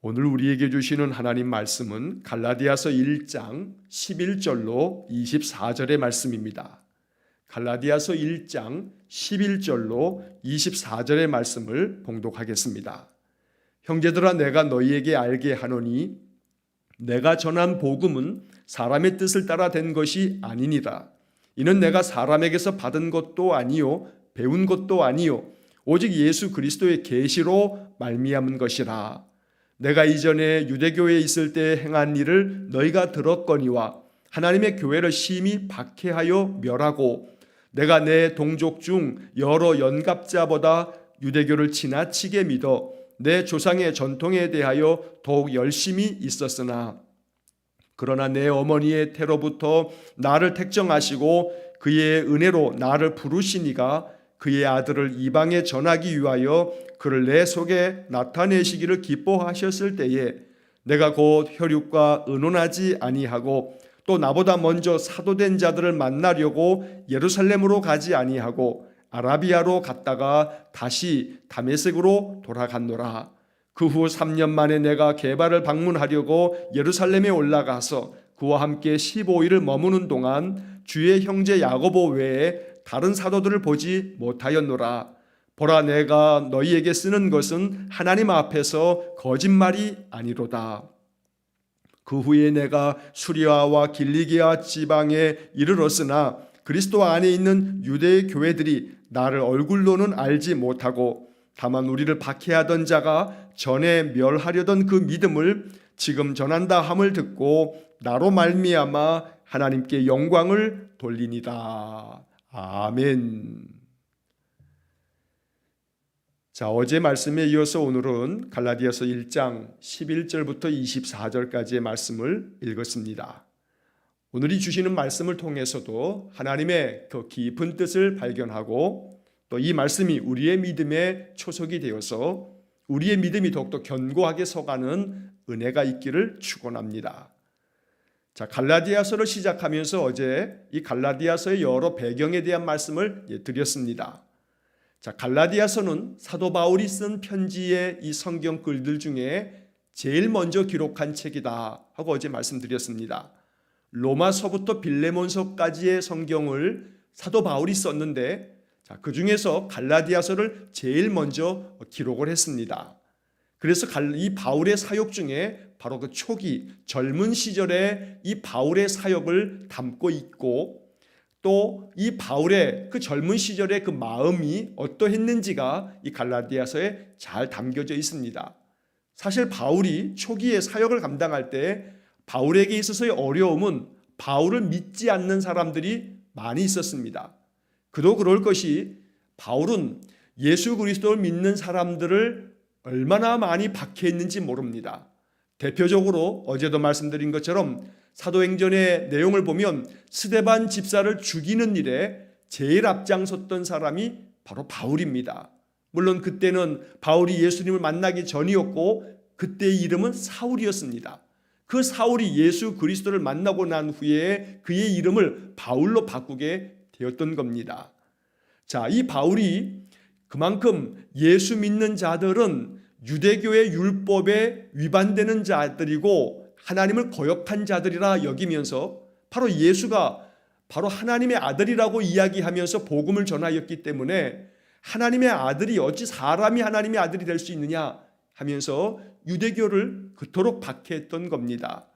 오늘 우리에게 주시는 하나님 말씀은 갈라디아서 1장 11절로 24절의 말씀입니다. 갈라디아서 1장 11절로 24절의 말씀을 봉독하겠습니다. 형제들아, 내가 너희에게 알게 하노니 내가 전한 복음은 사람의 뜻을 따라 된 것이 아니니라. 이는 내가 사람에게서 받은 것도 아니요 배운 것도 아니요 오직 예수 그리스도의 계시로 말미암은 것이라. 내가 이전에 유대교에 있을 때 행한 일을 너희가 들었거니와 하나님의 교회를 심히 박해하여 멸하고 내가 내 동족 중 여러 연갑자보다 유대교를 지나치게 믿어 내 조상의 전통에 대하여 더욱 열심히 있었으나 그러나 내 어머니의 태로부터 나를 택정하시고 그의 은혜로 나를 부르시니가 그의 아들을 이방에 전하기 위하여 그를 내 속에 나타내시기를 기뻐하셨을 때에 내가 곧 혈육과 의논하지 아니하고 또 나보다 먼저 사도된 자들을 만나려고 예루살렘으로 가지 아니하고 아라비아로 갔다가 다시 다메섹으로 돌아갔노라. 그 후 3년 만에 내가 게바를 방문하려고 예루살렘에 올라가서 그와 함께 15일을 머무는 동안 주의 형제 야고보 외에 다른 사도들을 보지 못하였노라. 보라, 내가 너희에게 쓰는 것은 하나님 앞에서 거짓말이 아니로다. 그 후에 내가 수리아와 길리기아 지방에 이르렀으나 그리스도 안에 있는 유대의 교회들이 나를 얼굴로는 알지 못하고 다만 우리를 박해하던 자가 전에 멸하려던 그 믿음을 지금 전한다 함을 듣고 나로 말미암아 하나님께 영광을 돌리니라. 아멘. 자, 어제 말씀에 이어서 오늘은 갈라디아서 1장 11절부터 24절까지의 말씀을 읽었습니다. 오늘이 주시는 말씀을 통해서도 하나님의 그 깊은 뜻을 발견하고 또 이 말씀이 우리의 믿음의 초석이 되어서 우리의 믿음이 더욱더 견고하게 서가는 은혜가 있기를 축원합니다. 자, 갈라디아서를 시작하면서 어제 이 갈라디아서의 여러 배경에 대한 말씀을 드렸습니다. 자, 갈라디아서는 사도 바울이 쓴 편지의 이 성경 글들 중에 제일 먼저 기록한 책이다 하고 어제 말씀드렸습니다. 로마서부터 빌레몬서까지의 성경을 사도 바울이 썼는데 자, 그 중에서 갈라디아서를 제일 먼저 기록을 했습니다. 그래서 이 바울의 사역 중에 바로 그 초기 젊은 시절에 이 바울의 사역을 담고 있고 또 이 바울의 그 젊은 시절의 그 마음이 어떠했는지가 이 갈라디아서에 잘 담겨져 있습니다. 사실 바울이 초기에 사역을 감당할 때 바울에게 있어서의 어려움은 바울을 믿지 않는 사람들이 많이 있었습니다. 그도 그럴 것이 바울은 예수 그리스도를 믿는 사람들을 얼마나 많이 박해했는지 모릅니다. 대표적으로 어제도 말씀드린 것처럼 사도행전의 내용을 보면 스데반 집사를 죽이는 일에 제일 앞장섰던 사람이 바로 바울입니다. 물론 그때는 바울이 예수님을 만나기 전이었고 그때의 이름은 사울이었습니다. 그 사울이 예수 그리스도를 만나고 난 후에 그의 이름을 바울로 바꾸게 되었던 겁니다. 자, 이 바울이 그만큼 예수 믿는 자들은 유대교의 율법에 위반되는 자들이고 하나님을 거역한 자들이라 여기면서 바로 예수가 바로 하나님의 아들이라고 이야기하면서 복음을 전하였기 때문에 하나님의 아들이 어찌 사람이 하나님의 아들이 될 수 있느냐 하면서 유대교를 그토록 박해했던 겁니다.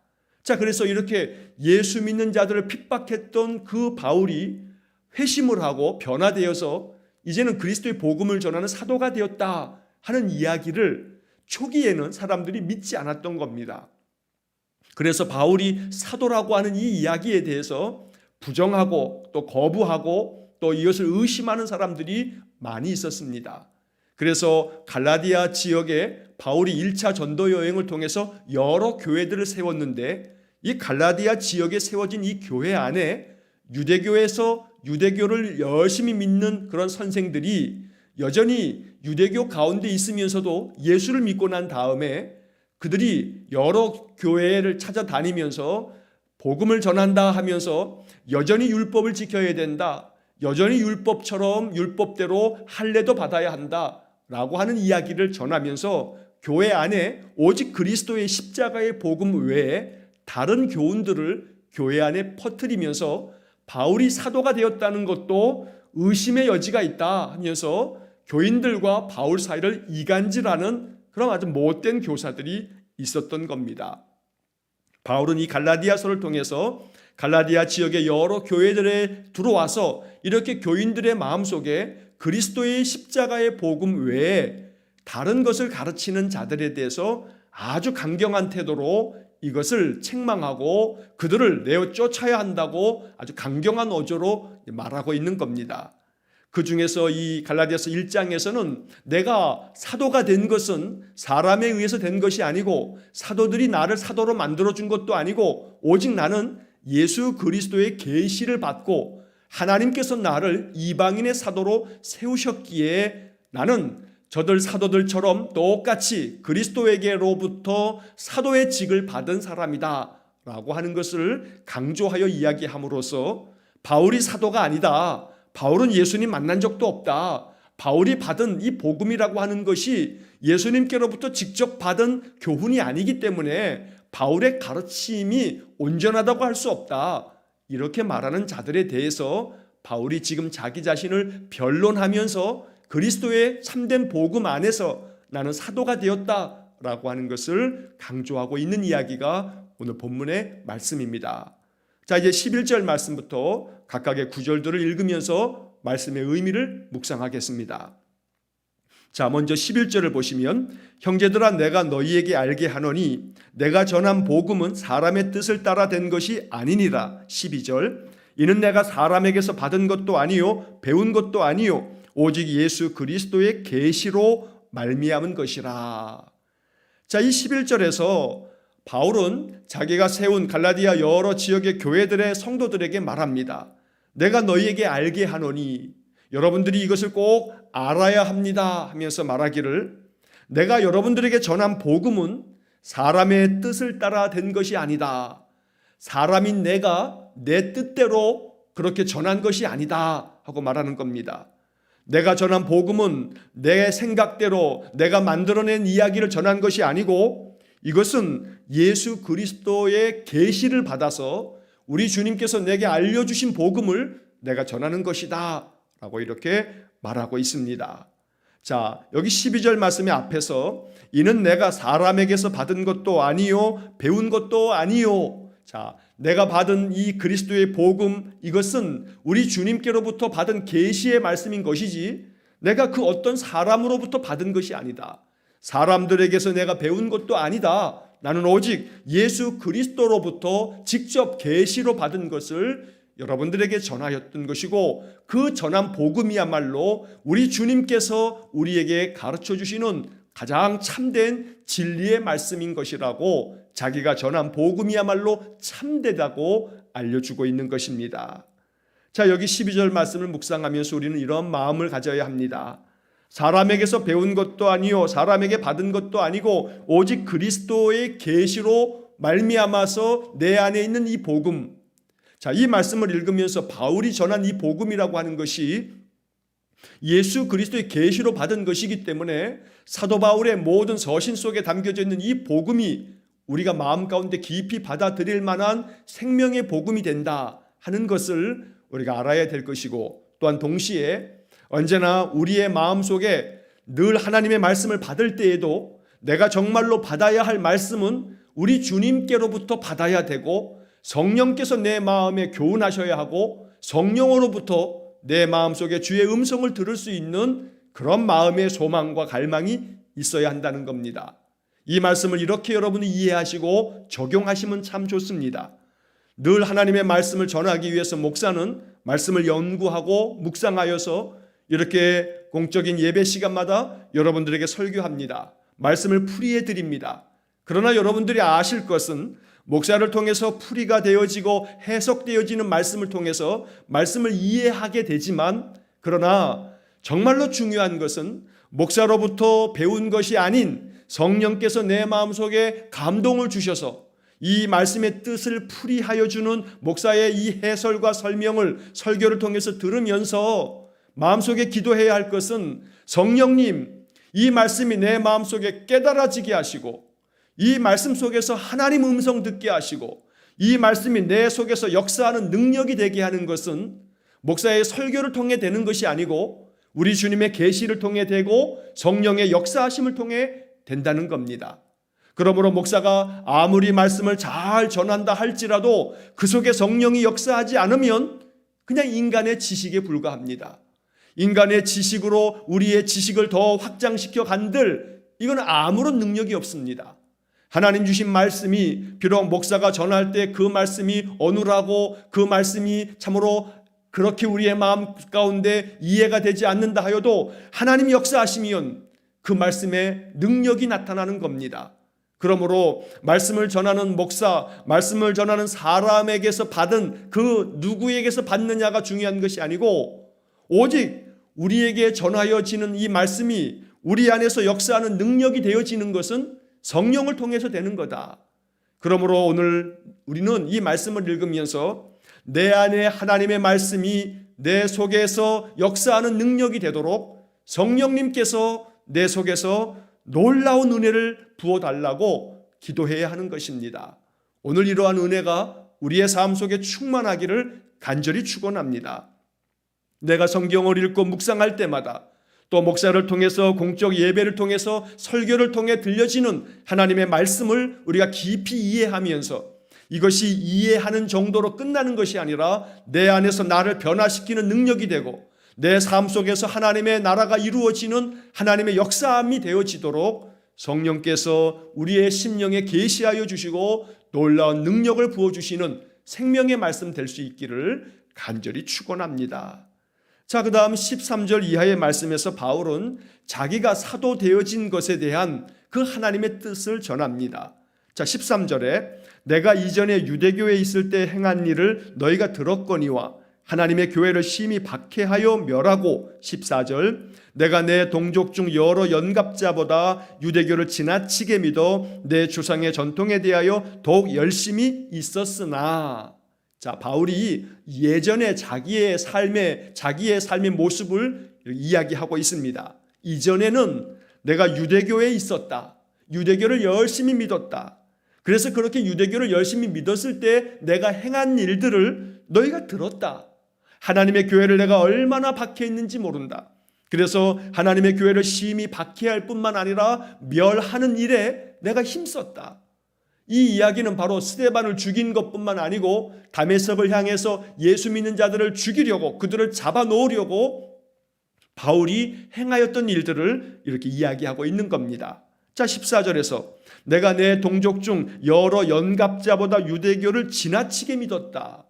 자, 그래서 이렇게 예수 믿는 자들을 핍박했던 그 바울이 회심을 하고 변화되어서 이제는 그리스도의 복음을 전하는 사도가 되었다 하는 이야기를 초기에는 사람들이 믿지 않았던 겁니다. 그래서 바울이 사도라고 하는 이 이야기에 대해서 부정하고 또 거부하고 또 이것을 의심하는 사람들이 많이 있었습니다. 그래서 갈라디아 지역에 바울이 1차 전도 여행을 통해서 여러 교회들을 세웠는데 이 갈라디아 지역에 세워진 이 교회 안에 유대교에서 유대교를 열심히 믿는 그런 선생들이 여전히 유대교 가운데 있으면서도 예수를 믿고 난 다음에 그들이 여러 교회를 찾아다니면서 복음을 전한다 하면서 여전히 율법을 지켜야 된다, 여전히 율법처럼 율법대로 할례도 받아야 한다라고 하는 이야기를 전하면서 교회 안에 오직 그리스도의 십자가의 복음 외에 다른 교훈들을 교회 안에 퍼뜨리면서 바울이 사도가 되었다는 것도 의심의 여지가 있다 하면서 교인들과 바울 사이를 이간질하는 그런 아주 못된 교사들이 있었던 겁니다. 바울은 이 갈라디아서를 통해서 갈라디아 지역의 여러 교회들에 들어와서 이렇게 교인들의 마음속에 그리스도의 십자가의 복음 외에 다른 것을 가르치는 자들에 대해서 아주 강경한 태도로 이것을 책망하고 그들을 내어 쫓아야 한다고 아주 강경한 어조로 말하고 있는 겁니다. 그 중에서 이 갈라디아서 1장에서는 내가 사도가 된 것은 사람에 의해서 된 것이 아니고 사도들이 나를 사도로 만들어준 것도 아니고 오직 나는 예수 그리스도의 계시를 받고 하나님께서 나를 이방인의 사도로 세우셨기에 나는 저들 사도들처럼 똑같이 그리스도에게로부터 사도의 직을 받은 사람이다 라고 하는 것을 강조하여 이야기함으로써 바울이 사도가 아니다, 바울은 예수님 만난 적도 없다, 바울이 받은 이 복음이라고 하는 것이 예수님께로부터 직접 받은 교훈이 아니기 때문에 바울의 가르침이 온전하다고 할 수 없다, 이렇게 말하는 자들에 대해서 바울이 지금 자기 자신을 변론하면서 그리스도의 참된 복음 안에서 나는 사도가 되었다라고 하는 것을 강조하고 있는 이야기가 오늘 본문의 말씀입니다. 자, 이제 11절 말씀부터 각각의 구절들을 읽으면서 말씀의 의미를 묵상하겠습니다. 자, 먼저 11절을 보시면 형제들아 내가 너희에게 알게 하노니 내가 전한 복음은 사람의 뜻을 따라 된 것이 아니니라. 12절 이는 내가 사람에게서 받은 것도 아니요 배운 것도 아니요 오직 예수 그리스도의 계시로 말미암은 것이라. 자, 이 11절에서 바울은 자기가 세운 갈라디아 여러 지역의 교회들의 성도들에게 말합니다. 내가 너희에게 알게 하노니, 여러분들이 이것을 꼭 알아야 합니다 하면서 말하기를, 내가 여러분들에게 전한 복음은 사람의 뜻을 따라 된 것이 아니다, 사람인 내가 내 뜻대로 그렇게 전한 것이 아니다 하고 말하는 겁니다. 내가 전한 복음은 내 생각대로 내가 만들어낸 이야기를 전한 것이 아니고 이것은 예수 그리스도의 계시를 받아서 우리 주님께서 내게 알려주신 복음을 내가 전하는 것이다 라고 이렇게 말하고 있습니다. 자, 여기 12절 말씀의 앞에서 이는 내가 사람에게서 받은 것도 아니요 배운 것도 아니요. 자, 내가 받은 이 그리스도의 복음, 이것은 우리 주님께로부터 받은 계시의 말씀인 것이지 내가 그 어떤 사람으로부터 받은 것이 아니다, 사람들에게서 내가 배운 것도 아니다, 나는 오직 예수 그리스도로부터 직접 계시로 받은 것을 여러분들에게 전하였던 것이고 그 전한 복음이야말로 우리 주님께서 우리에게 가르쳐 주시는 가장 참된 진리의 말씀인 것이라고 자기가 전한 복음이야말로 참되다고 알려주고 있는 것입니다. 자, 여기 12절 말씀을 묵상하면서 우리는 이런 마음을 가져야 합니다. 사람에게서 배운 것도 아니요 사람에게 받은 것도 아니고 오직 그리스도의 계시로 말미암아서 내 안에 있는 이 복음. 자, 이 말씀을 읽으면서 바울이 전한 이 복음이라고 하는 것이 예수 그리스도의 계시로 받은 것이기 때문에 사도 바울의 모든 서신 속에 담겨져 있는 이 복음이 우리가 마음 가운데 깊이 받아들일 만한 생명의 복음이 된다 하는 것을 우리가 알아야 될 것이고, 또한 동시에 언제나 우리의 마음속에 늘 하나님의 말씀을 받을 때에도 내가 정말로 받아야 할 말씀은 우리 주님께로부터 받아야 되고 성령께서 내 마음에 교훈하셔야 하고 성령으로부터 내 마음속에 주의 음성을 들을 수 있는 그런 마음의 소망과 갈망이 있어야 한다는 겁니다. 이 말씀을 이렇게 여러분이 이해하시고 적용하시면 참 좋습니다. 늘 하나님의 말씀을 전하기 위해서 목사는 말씀을 연구하고 묵상하여서 이렇게 공적인 예배 시간마다 여러분들에게 설교합니다. 말씀을 풀이해 드립니다. 그러나 여러분들이 아실 것은 목사를 통해서 풀이가 되어지고 해석되어지는 말씀을 통해서 말씀을 이해하게 되지만, 그러나 정말로 중요한 것은 목사로부터 배운 것이 아닌 성령께서 내 마음속에 감동을 주셔서 이 말씀의 뜻을 풀이하여 주는 목사의 이 해설과 설명을 설교를 통해서 들으면서 마음속에 기도해야 할 것은, 성령님, 이 말씀이 내 마음속에 깨달아지게 하시고, 이 말씀 속에서 하나님 음성 듣게 하시고, 이 말씀이 내 속에서 역사하는 능력이 되게 하는 것은 목사의 설교를 통해 되는 것이 아니고 우리 주님의 계시를 통해 되고 성령의 역사하심을 통해 된다는 겁니다. 그러므로 목사가 아무리 말씀을 잘 전한다 할지라도 그 속에 성령이 역사하지 않으면 그냥 인간의 지식에 불과합니다. 인간의 지식으로 우리의 지식을 더 확장시켜 간들 이건 아무런 능력이 없습니다. 하나님 주신 말씀이 비록 목사가 전할 때 그 말씀이 어눌하고 그 말씀이 참으로 그렇게 우리의 마음 가운데 이해가 되지 않는다 하여도 하나님이 역사하시면 그 말씀에 능력이 나타나는 겁니다. 그러므로 말씀을 전하는 목사, 말씀을 전하는 사람에게서 받은 그 누구에게서 받느냐가 중요한 것이 아니고 오직 우리에게 전하여지는 이 말씀이 우리 안에서 역사하는 능력이 되어지는 것은 성령을 통해서 되는 거다. 그러므로 오늘 우리는 이 말씀을 읽으면서 내 안에 하나님의 말씀이 내 속에서 역사하는 능력이 되도록 성령님께서 내 속에서 놀라운 은혜를 부어달라고 기도해야 하는 것입니다. 오늘 이러한 은혜가 우리의 삶 속에 충만하기를 간절히 축원합니다. 내가 성경을 읽고 묵상할 때마다 또 목사를 통해서 공적 예배를 통해서 설교를 통해 들려지는 하나님의 말씀을 우리가 깊이 이해하면서 이것이 이해하는 정도로 끝나는 것이 아니라 내 안에서 나를 변화시키는 능력이 되고 내 삶 속에서 하나님의 나라가 이루어지는 하나님의 역사함이 되어지도록 성령께서 우리의 심령에 계시하여 주시고 놀라운 능력을 부어주시는 생명의 말씀 될 수 있기를 간절히 축원합니다. 자, 그 다음 13절 이하의 말씀에서 바울은 자기가 사도 되어진 것에 대한 그 하나님의 뜻을 전합니다. 자, 13절에 내가 이전에 유대교에 있을 때 행한 일을 너희가 들었거니와 하나님의 교회를 심히 박해하여 멸하고 14절 내가 내 동족 중 여러 연갑자보다 유대교를 지나치게 믿어 내 조상의 전통에 대하여 더욱 열심히 있었으나 자, 바울이 예전에 자기의 삶의 모습을 이야기하고 있습니다. 이전에는 내가 유대교에 있었다. 유대교를 열심히 믿었다. 그래서 그렇게 유대교를 열심히 믿었을 때 내가 행한 일들을 너희가 들었다. 하나님의 교회를 내가 얼마나 박해했는지 모른다. 그래서 하나님의 교회를 심히 박해할 뿐만 아니라 멸하는 일에 내가 힘썼다. 이 이야기는 바로 스데반을 죽인 것뿐만 아니고 다메섹을 향해서 예수 믿는 자들을 죽이려고 그들을 잡아놓으려고 바울이 행하였던 일들을 이렇게 이야기하고 있는 겁니다. 자, 14절에서 내가 내 동족 중 여러 연갑자보다 유대교를 지나치게 믿었다.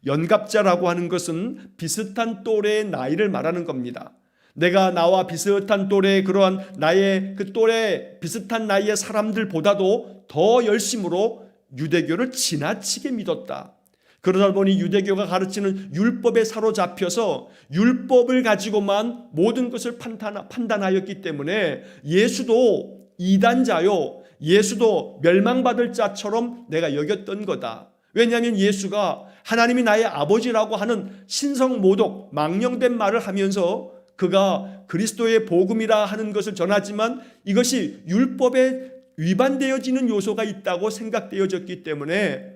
연갑자라고 하는 것은 비슷한 또래의 나이를 말하는 겁니다. 내가 나와 비슷한 또래의 그러한 나의 그 또래 비슷한 나이의 사람들보다도 더 열심으로 유대교를 지나치게 믿었다. 그러다 보니 유대교가 가르치는 율법에 사로잡혀서 율법을 가지고만 모든 것을 판단하였기 때문에 예수도 이단자요, 예수도 멸망받을 자처럼 내가 여겼던 거다. 왜냐하면 예수가 하나님이 나의 아버지라고 하는 신성모독, 망령된 말을 하면서 그가 그리스도의 복음이라 하는 것을 전하지만 이것이 율법에 위반되어지는 요소가 있다고 생각되어졌기 때문에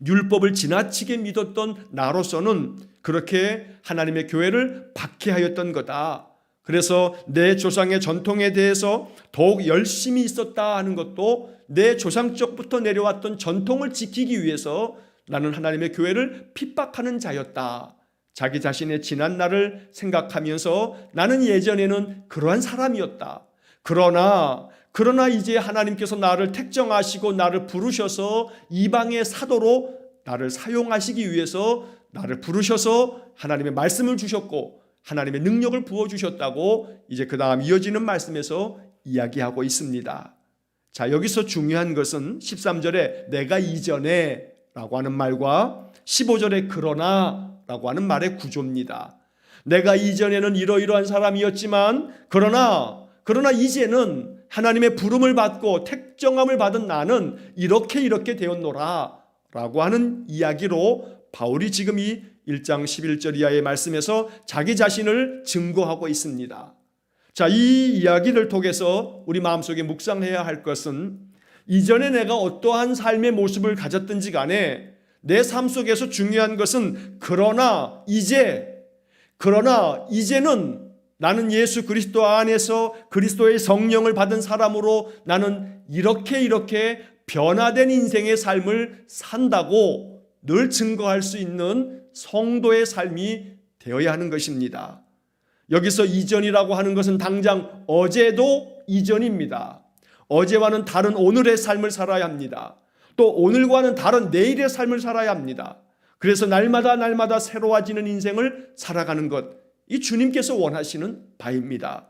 율법을 지나치게 믿었던 나로서는 그렇게 하나님의 교회를 박해하였던 거다. 그래서 내 조상의 전통에 대해서 더욱 열심히 있었다 하는 것도 내 조상 쪽부터 내려왔던 전통을 지키기 위해서 나는 하나님의 교회를 핍박하는 자였다. 자기 자신의 지난 날을 생각하면서 나는 예전에는 그러한 사람이었다. 그러나 이제 하나님께서 나를 택정하시고 나를 부르셔서 이방의 사도로 나를 사용하시기 위해서 나를 부르셔서 하나님의 말씀을 주셨고 하나님의 능력을 부어주셨다고 이제 그 다음 이어지는 말씀에서 이야기하고 있습니다. 자, 여기서 중요한 것은 13절에 내가 이전에 라고 하는 말과 15절에 그러나 라고 하는 말의 구조입니다. 내가 이전에는 이러이러한 사람이었지만 그러나 이제는 하나님의 부름을 받고 택정함을 받은 나는 이렇게 되었노라 라고 하는 이야기로 바울이 지금 이 1장 11절 이하의 말씀에서 자기 자신을 증거하고 있습니다. 자, 이 이야기를 통해서 우리 마음속에 묵상해야 할 것은 이전에 내가 어떠한 삶의 모습을 가졌든지 간에 내 삶 속에서 중요한 것은 그러나 이제는 나는 예수 그리스도 안에서 그리스도의 성령을 받은 사람으로 나는 이렇게 변화된 인생의 삶을 산다고 늘 증거할 수 있는 성도의 삶이 되어야 하는 것입니다. 여기서 이전이라고 하는 것은 당장 어제도 이전입니다. 어제와는 다른 오늘의 삶을 살아야 합니다. 또 오늘과는 다른 내일의 삶을 살아야 합니다. 그래서 날마다 새로워지는 인생을 살아가는 것, 이 주님께서 원하시는 바입니다.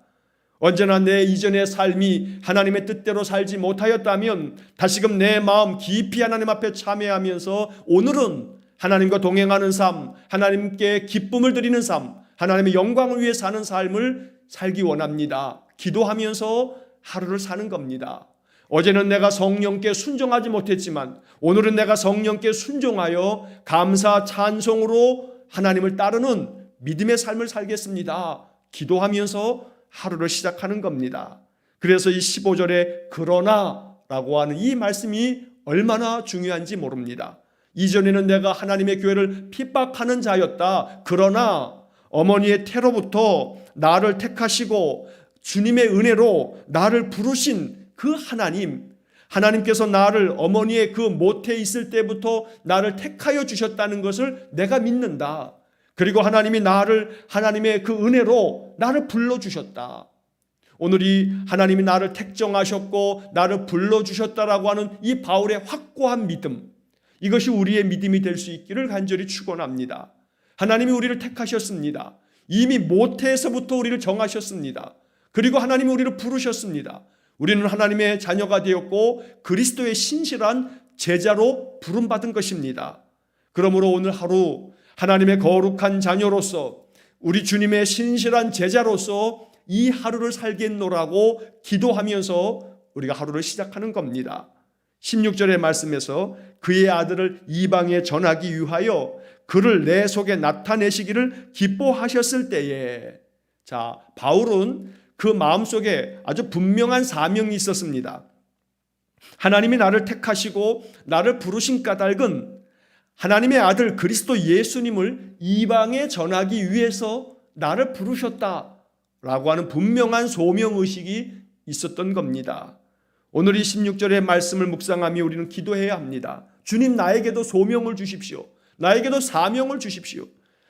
언제나 내 이전의 삶이 하나님의 뜻대로 살지 못하였다면 다시금 내 마음 깊이 하나님 앞에 참회하면서 오늘은 하나님과 동행하는 삶, 하나님께 기쁨을 드리는 삶, 하나님의 영광을 위해 사는 삶을 살기 원합니다. 기도하면서 하루를 사는 겁니다. 어제는 내가 성령께 순종하지 못했지만 오늘은 내가 성령께 순종하여 감사 찬송으로 하나님을 따르는 믿음의 삶을 살겠습니다. 기도하면서 하루를 시작하는 겁니다. 그래서 이 15절에 그러나라고 하는 이 말씀이 얼마나 중요한지 모릅니다. 이전에는 내가 하나님의 교회를 핍박하는 자였다. 그러나 어머니의 태로부터 나를 택하시고 주님의 은혜로 나를 부르신 그 하나님께서 나를 어머니의 그 모태에 있을 때부터 나를 택하여 주셨다는 것을 내가 믿는다. 그리고 하나님이 하나님의 그 은혜로 나를 불러주셨다. 오늘이 하나님이 나를 택정하셨고 나를 불러주셨다라고 하는 이 바울의 확고한 믿음, 이것이 우리의 믿음이 될 수 있기를 간절히 축원합니다. 하나님이 우리를 택하셨습니다. 이미 모태에서부터 우리를 정하셨습니다. 그리고 하나님이 우리를 부르셨습니다. 우리는 하나님의 자녀가 되었고 그리스도의 신실한 제자로 부름받은 것입니다. 그러므로 오늘 하루 하나님의 거룩한 자녀로서 우리 주님의 신실한 제자로서 이 하루를 살겠노라고 기도하면서 우리가 하루를 시작하는 겁니다. 16절의 말씀에서 그의 아들을 이방에 전하기 위하여 그를 내 속에 나타내시기를 기뻐하셨을 때에, 자, 바울은 그 마음속에 아주 분명한 사명이 있었습니다. 하나님이 나를 택하시고 나를 부르신 까닭은 하나님의 아들 그리스도 예수님을 이방에 전하기 위해서 나를 부르셨다라고 하는 분명한 소명의식이 있었던 겁니다. 오늘 이 16절의 말씀을 묵상하며 우리는 기도해야 합니다. 주님, 나에게도 소명을 주십시오. 나에게도 사명을 주십시오.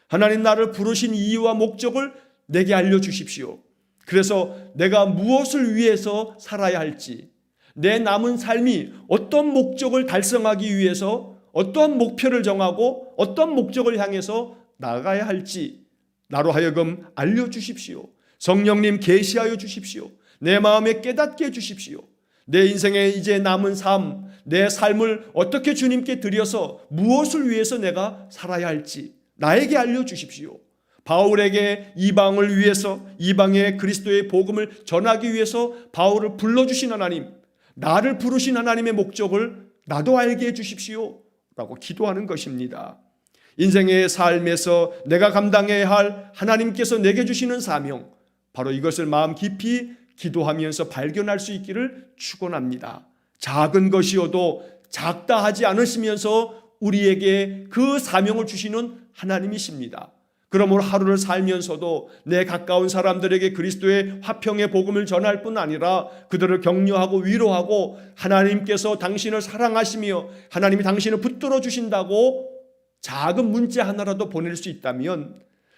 하나님, 나를 부르신 이유와 목적을 내게 알려주십시오. 그래서 내가 무엇을 위해서 살아야 할지, 내 남은 삶이 어떤 목적을 달성하기 위해서 어떤 목표를 정하고 어떤 목적을 향해서 나아가야 할지 나로 하여금 알려주십시오. 성령님 계시하여 주십시오. 내 마음에 깨닫게 해주십시오. 내 인생에 이제 남은 삶, 내 삶을 어떻게 주님께 드려서 무엇을 위해서 내가 살아야 할지 나에게 알려주십시오. 바울에게 이방을 위해서, 이방의 그리스도의 복음을 전하기 위해서 바울을 불러주신 하나님, 나를 부르신 하나님의 목적을 나도 알게 해주십시오 라고 기도하는 것입니다. 인생의 삶에서 내가 감당해야 할 하나님께서 내게 주시는 사명, 바로 이것을 마음 깊이 기도하면서 발견할 수 있기를 축원합니다. 작은 것이어도 작다 하지 않으시면서 우리에게 그 사명을 주시는 하나님이십니다. 그러므로 하루를 살면서도 내 가까운 사람들에게 그리스도의 화평의 복음을 전할 뿐 아니라 그들을 격려하고 위로하고 하나님께서 당신을 사랑하시며 하나님이 당신을 붙들어 주신다고 작은 문자 하나라도 보낼 수 있다면,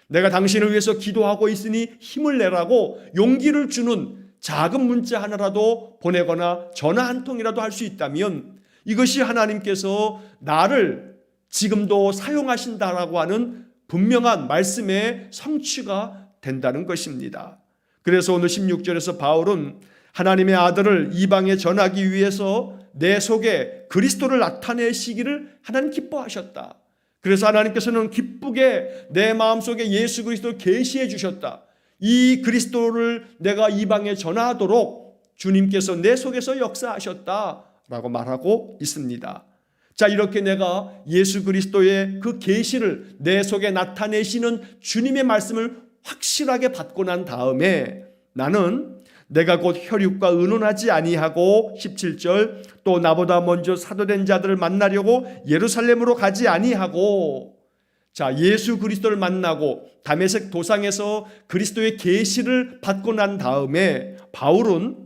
내가 당신을 위해서 기도하고 있으니 힘을 내라고 용기를 주는 작은 문자 하나라도 보내거나 전화 한 통이라도 할 수 있다면, 이것이 하나님께서 나를 지금도 사용하신다라고 하는 분명한 말씀의 성취가 된다는 것입니다. 그래서 오늘 16절에서 바울은 하나님의 아들을 이방에 전하기 위해서 내 속에 그리스도를 나타내시기를 하나님 기뻐하셨다. 그래서 하나님께서는 기쁘게 내 마음속에 예수 그리스도를 계시해 주셨다. 이 그리스도를 내가 이방에 전하도록 주님께서 내 속에서 역사하셨다라고 말하고 있습니다. 자, 이렇게 내가 예수 그리스도의 그 계시를 내 속에 나타내시는 주님의 말씀을 확실하게 받고 난 다음에 나는 내가 곧 혈육과 의논하지 아니하고 17절 또 나보다 먼저 사도된 자들을 만나려고 예루살렘으로 가지 아니하고. 자, 예수 그리스도를 만나고 다메섹 도상에서 그리스도의 계시를 받고 난 다음에 바울은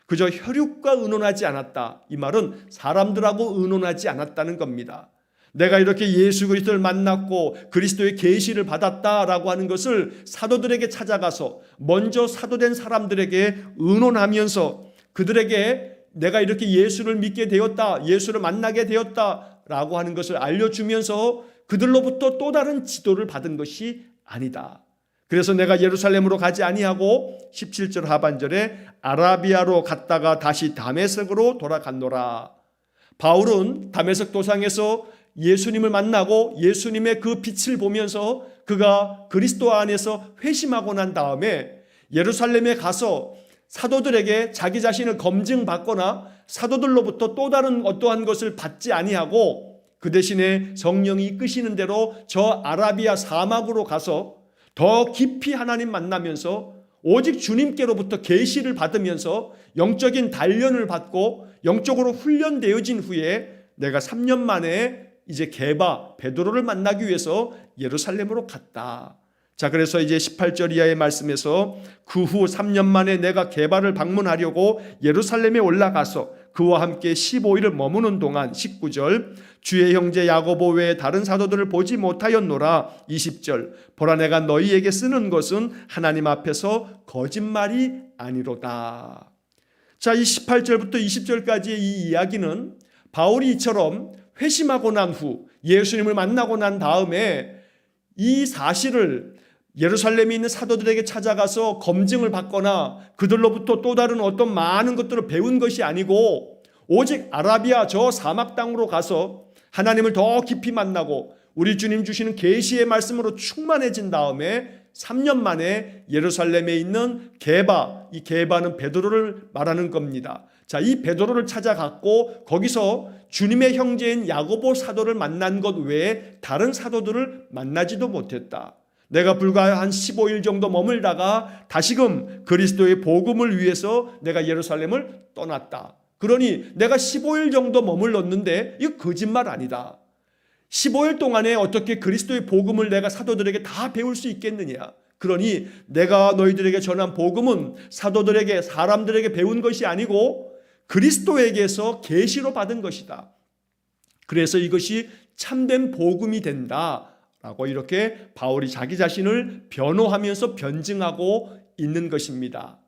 그저 혈육과 의논하지 않았다. 이 말은 사람들하고 의논하지 않았다는 겁니다. 내가 이렇게 예수 그리스도를 만났고 그리스도의 계시를 받았다라고 하는 것을 사도들에게 찾아가서 먼저 사도된 사람들에게 의논하면서 그들에게 내가 이렇게 예수를 믿게 되었다, 예수를 만나게 되었다라고 하는 것을 알려주면서 그들로부터 또 다른 지도를 받은 것이 아니다. 그래서 내가 예루살렘으로 가지 아니하고 17절 하반절에 아라비아로 갔다가 다시 다메섹으로 돌아갔노라. 바울은 다메섹 도상에서 예수님을 만나고 예수님의 그 빛을 보면서 그가 그리스도 안에서 회심하고 난 다음에 예루살렘에 가서 사도들에게 자기 자신을 검증받거나 사도들로부터 또 다른 어떠한 것을 받지 아니하고 그 대신에 성령이 이끄시는 대로 저 아라비아 사막으로 가서 더 깊이 하나님 만나면서 오직 주님께로부터 계시를 받으면서 영적인 단련을 받고 영적으로 훈련되어진 후에 내가 3년 만에 이제 게바 베드로를 만나기 위해서 예루살렘으로 갔다. 자, 그래서 이제 18절 이하의 말씀에서 그 후 3년 만에 내가 게바를 방문하려고 예루살렘에 올라가서 그와 함께 15일을 머무는 동안 19절 주의 형제 야고보 외에 다른 사도들을 보지 못하였노라. 20절 보라 내가 너희에게 쓰는 것은 하나님 앞에서 거짓말이 아니로다. 자, 이 18절부터 20절까지의 이 이야기는 바울이 이처럼 회심하고 난 후 예수님을 만나고 난 다음에 이 사실을 예루살렘에 있는 사도들에게 찾아가서 검증을 받거나 그들로부터 또 다른 어떤 많은 것들을 배운 것이 아니고 오직 아라비아 저 사막 땅으로 가서 하나님을 더 깊이 만나고 우리 주님 주시는 계시의 말씀으로 충만해진 다음에 3년 만에 예루살렘에 있는 게바, 이 게바는 베드로를 말하는 겁니다. 자, 이 베드로를 찾아갔고 거기서 주님의 형제인 야고보 사도를 만난 것 외에 다른 사도들을 만나지도 못했다. 내가 불과 한 15일 정도 머물다가 다시금 그리스도의 복음을 위해서 내가 예루살렘을 떠났다. 그러니 내가 15일 정도 머물렀는데 이거 거짓말 아니다. 15일 동안에 어떻게 그리스도의 복음을 내가 사도들에게 다 배울 수 있겠느냐. 그러니 내가 너희들에게 전한 복음은 사도들에게 사람들에게 배운 것이 아니고 그리스도에게서 계시로 받은 것이다. 그래서 이것이 참된 복음이 된다라고 이렇게 바울이 자기 자신을 변호하면서 변증하고 있는 것입니다.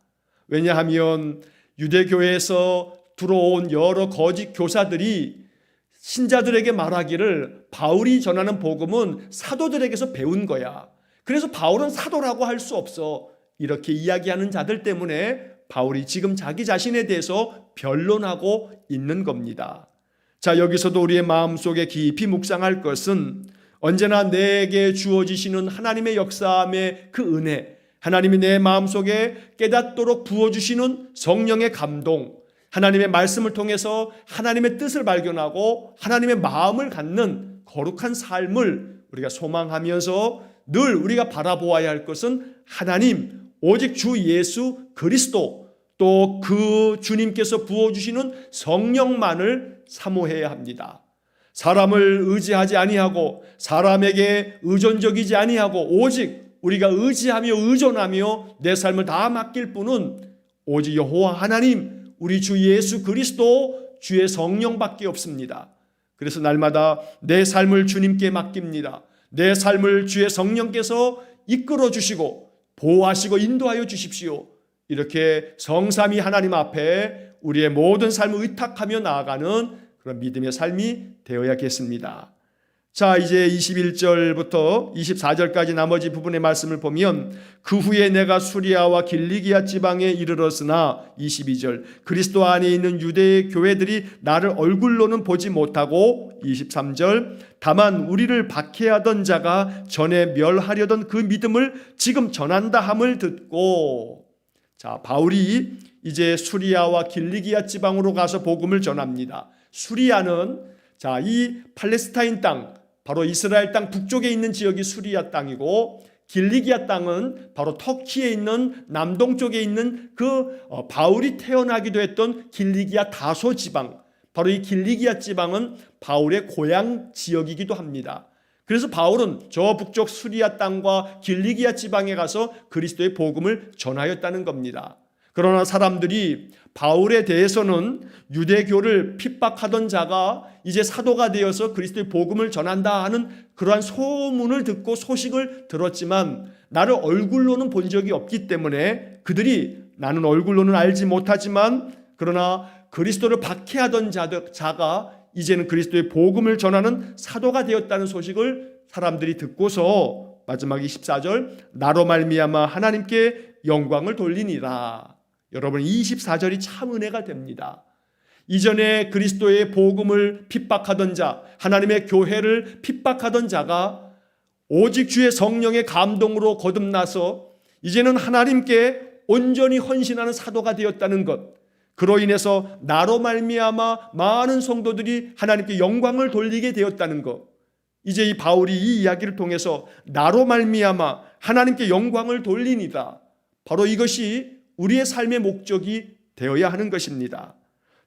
왜냐하면 유대교회에서 들어온 여러 거짓 교사들이 신자들에게 말하기를 바울이 전하는 복음은 사도들에게서 배운 거야. 그래서 바울은 사도라고 할 수 없어. 이렇게 이야기하는 자들 때문에 바울이 지금 자기 자신에 대해서 변론하고 있는 겁니다. 자, 여기서도 우리의 마음속에 깊이 묵상할 것은 언제나 내게 주어지시는 하나님의 역사함의 그 은혜, 하나님이 내 마음속에 깨닫도록 부어주시는 성령의 감동, 하나님의 말씀을 통해서 하나님의 뜻을 발견하고 하나님의 마음을 갖는 거룩한 삶을 우리가 소망하면서 늘 우리가 바라보아야 할 것은 하나님, 오직 주 예수 그리스도, 또 그 주님께서 부어주시는 성령만을 사모해야 합니다. 사람을 의지하지 아니하고 사람에게 의존적이지 아니하고 오직 우리가 의지하며 의존하며 내 삶을 다 맡길 뿐은 오직 여호와 하나님, 우리 주 예수 그리스도, 주의 성령밖에 없습니다. 그래서 날마다 내 삶을 주님께 맡깁니다. 내 삶을 주의 성령께서 이끌어 주시고 보호하시고 인도하여 주십시오. 이렇게 성삼위 하나님 앞에 우리의 모든 삶을 의탁하며 나아가는 그런 믿음의 삶이 되어야겠습니다. 자, 이제 21절부터 24절까지 나머지 부분의 말씀을 보면 그 후에 내가 수리아와 길리기아 지방에 이르렀으나 22절 그리스도 안에 있는 유대의 교회들이 나를 얼굴로는 보지 못하고 23절 다만 우리를 박해하던 자가 전에 멸하려던 그 믿음을 지금 전한다 함을 듣고. 자, 바울이 이제 수리아와 길리기아 지방으로 가서 복음을 전합니다. 수리아는 자, 이 팔레스타인 땅, 바로 이스라엘 땅 북쪽에 있는 지역이 수리아 땅이고 길리기아 땅은 바로 터키에 있는 남동쪽에 있는 바울이 태어나기도 했던 길리기아 다소 지방, 바로 이 길리기아 지방은 바울의 고향 지역이기도 합니다. 그래서 바울은 저 북쪽 수리아 땅과 길리기아 지방에 가서 그리스도의 복음을 전하였다는 겁니다. 그러나 사람들이 바울에 대해서는 유대교를 핍박하던 자가 이제 사도가 되어서 그리스도의 복음을 전한다 하는 그러한 소문을 듣고 소식을 들었지만 나를 얼굴로는 본 적이 없기 때문에 그들이 나는 얼굴로는 알지 못하지만 그러나 그리스도를 박해하던 자가 이제는 그리스도의 복음을 전하는 사도가 되었다는 소식을 사람들이 듣고서 마지막 24절 나로 말미암아 하나님께 영광을 돌리니라. 여러분 24절이 참 은혜가 됩니다. 이전에 그리스도의 복음을 핍박하던 자, 하나님의 교회를 핍박하던 자가 오직 주의 성령의 감동으로 거듭나서 이제는 하나님께 온전히 헌신하는 사도가 되었다는 것, 그로 인해서 나로 말미암아 많은 성도들이 하나님께 영광을 돌리게 되었다는 것, 이제 이 바울이 이 이야기를 통해서 나로 말미암아 하나님께 영광을 돌리니다, 바로 이것이 우리의 삶의 목적이 되어야 하는 것입니다.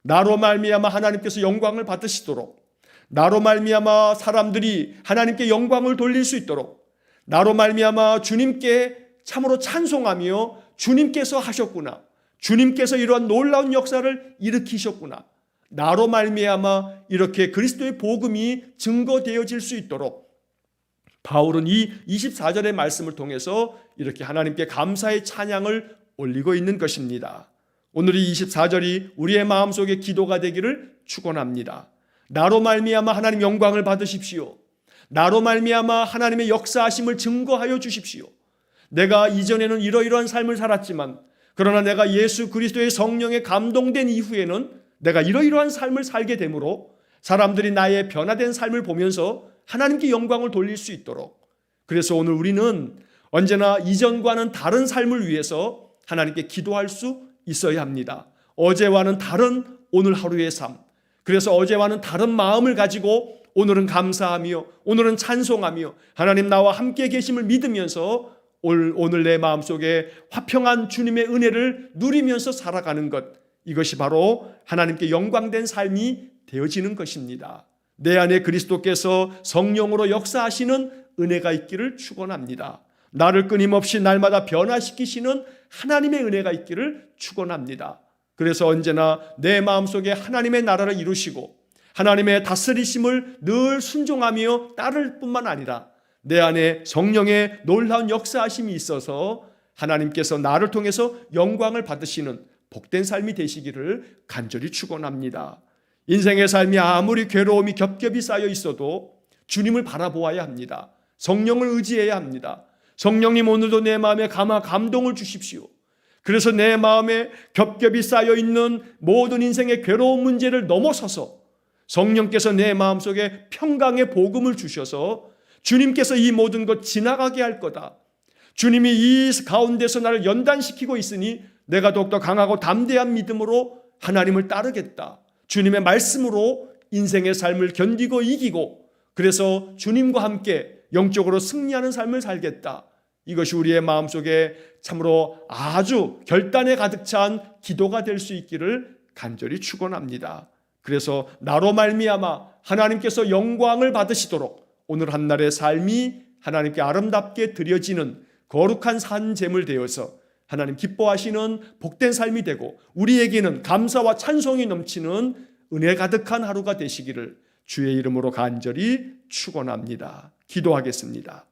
나로 말미암아 하나님께서 영광을 받으시도록, 나로 말미암아 사람들이 하나님께 영광을 돌릴 수 있도록, 나로 말미암아 주님께 참으로 찬송하며 주님께서 하셨구나, 주님께서 이러한 놀라운 역사를 일으키셨구나, 나로 말미암아 이렇게 그리스도의 복음이 증거되어질 수 있도록 바울은 이 24절의 말씀을 통해서 이렇게 하나님께 감사의 찬양을 올리고 있는 것입니다. 오늘 이 24절이 우리의 마음속에 기도가 되기를 축원합니다. 나로 말미암아 하나님 영광을 받으십시오. 나로 말미암아 하나님의 역사하심을 증거하여 주십시오. 내가 이전에는 이러이러한 삶을 살았지만 그러나 내가 예수 그리스도의 성령에 감동된 이후에는 내가 이러이러한 삶을 살게 되므로 사람들이 나의 변화된 삶을 보면서 하나님께 영광을 돌릴 수 있도록, 그래서 오늘 우리는 언제나 이전과는 다른 삶을 위해서 하나님께 기도할 수 있어야 합니다. 어제와는 다른 오늘 하루의 삶, 그래서 어제와는 다른 마음을 가지고 오늘은 감사하며 오늘은 찬송하며 하나님 나와 함께 계심을 믿으면서 오늘 내 마음속에 화평한 주님의 은혜를 누리면서 살아가는 것, 이것이 바로 하나님께 영광된 삶이 되어지는 것입니다. 내 안에 그리스도께서 성령으로 역사하시는 은혜가 있기를 축원합니다. 나를 끊임없이 날마다 변화시키시는 하나님의 은혜가 있기를 축원합니다. 그래서 언제나 내 마음속에 하나님의 나라를 이루시고 하나님의 다스리심을 늘 순종하며 따를 뿐만 아니라 내 안에 성령의 놀라운 역사하심이 있어서 하나님께서 나를 통해서 영광을 받으시는 복된 삶이 되시기를 간절히 축원합니다. 인생의 삶이 아무리 괴로움이 겹겹이 쌓여 있어도 주님을 바라보아야 합니다. 성령을 의지해야 합니다. 성령님 오늘도 내 마음에 감동을 주십시오. 그래서 내 마음에 겹겹이 쌓여 있는 모든 인생의 괴로운 문제를 넘어서서 성령께서 내 마음속에 평강의 복음을 주셔서 주님께서 이 모든 것 지나가게 할 거다. 주님이 이 가운데서 나를 연단시키고 있으니 내가 더욱더 강하고 담대한 믿음으로 하나님을 따르겠다. 주님의 말씀으로 인생의 삶을 견디고 이기고 그래서 주님과 함께 영적으로 승리하는 삶을 살겠다. 이것이 우리의 마음속에 참으로 아주 결단에 가득 찬 기도가 될 수 있기를 간절히 축원합니다. 그래서 나로 말미암아 하나님께서 영광을 받으시도록 오늘 한날의 삶이 하나님께 아름답게 드려지는 거룩한 산 제물 되어서 하나님 기뻐하시는 복된 삶이 되고 우리에게는 감사와 찬송이 넘치는 은혜 가득한 하루가 되시기를 주의 이름으로 간절히 축원합니다. 기도하겠습니다.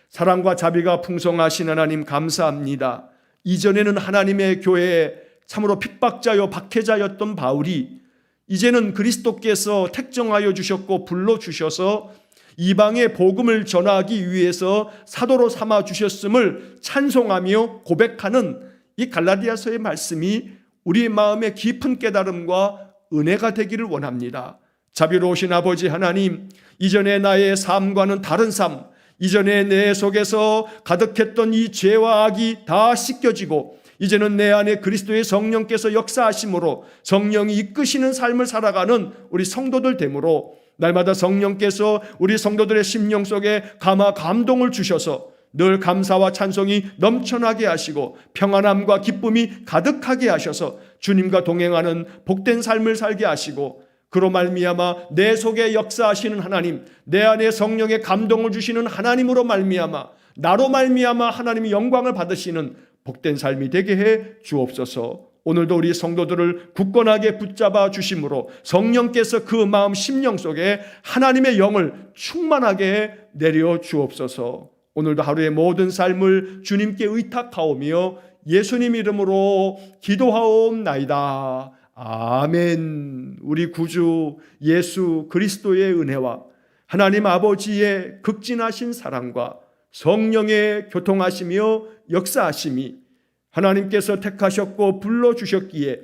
사랑과 자비가 풍성하신 하나님 감사합니다. 이전에는 하나님의 교회에 참으로 핍박자요 박해자였던 바울이 이제는 그리스도께서 택정하여 주셨고 불러주셔서 이방의 복음을 전하기 위해서 사도로 삼아 주셨음을 찬송하며 고백하는 이 갈라디아서의 말씀이 우리 마음의 깊은 깨달음과 은혜가 되기를 원합니다. 자비로우신 아버지 하나님, 이전의 나의 삶과는 다른 삶, 이전에 내 속에서 가득했던 이 죄와 악이 다 씻겨지고 이제는 내 안에 그리스도의 성령께서 역사하심으로 성령이 이끄시는 삶을 살아가는 우리 성도들 되므로 날마다 성령께서 우리 성도들의 심령 속에 감동을 주셔서 늘 감사와 찬송이 넘쳐나게 하시고 평안함과 기쁨이 가득하게 하셔서 주님과 동행하는 복된 삶을 살게 하시고 그로 말미암아 내 속에 역사하시는 하나님, 내 안에 성령의 감동을 주시는 하나님으로 말미암아 나로 말미암아 하나님의 영광을 받으시는 복된 삶이 되게 해 주옵소서. 오늘도 우리 성도들을 굳건하게 붙잡아 주심으로 성령께서 그 마음 심령 속에 하나님의 영을 충만하게 내려 주옵소서. 오늘도 하루의 모든 삶을 주님께 의탁하오며 예수님 이름으로 기도하옵나이다. 아멘. 우리 구주 예수 그리스도의 은혜와 하나님 아버지의 극진하신 사랑과 성령의 교통하시며 역사하심이 하나님께서 택하셨고 불러주셨기에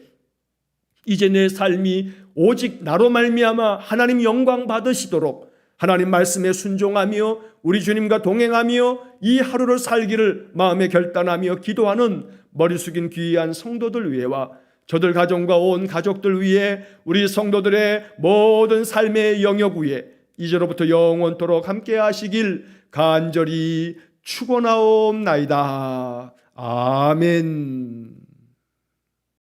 이제 내 삶이 오직 나로 말미암아 하나님 영광 받으시도록 하나님 말씀에 순종하며 우리 주님과 동행하며 이 하루를 살기를 마음에 결단하며 기도하는 머리 숙인 귀한 성도들 위해와 저들 가정과 온 가족들 위해 우리 성도들의 모든 삶의 영역 위에 이제로부터 영원토록 함께 하시길 간절히 축원하옵나이다. 아멘.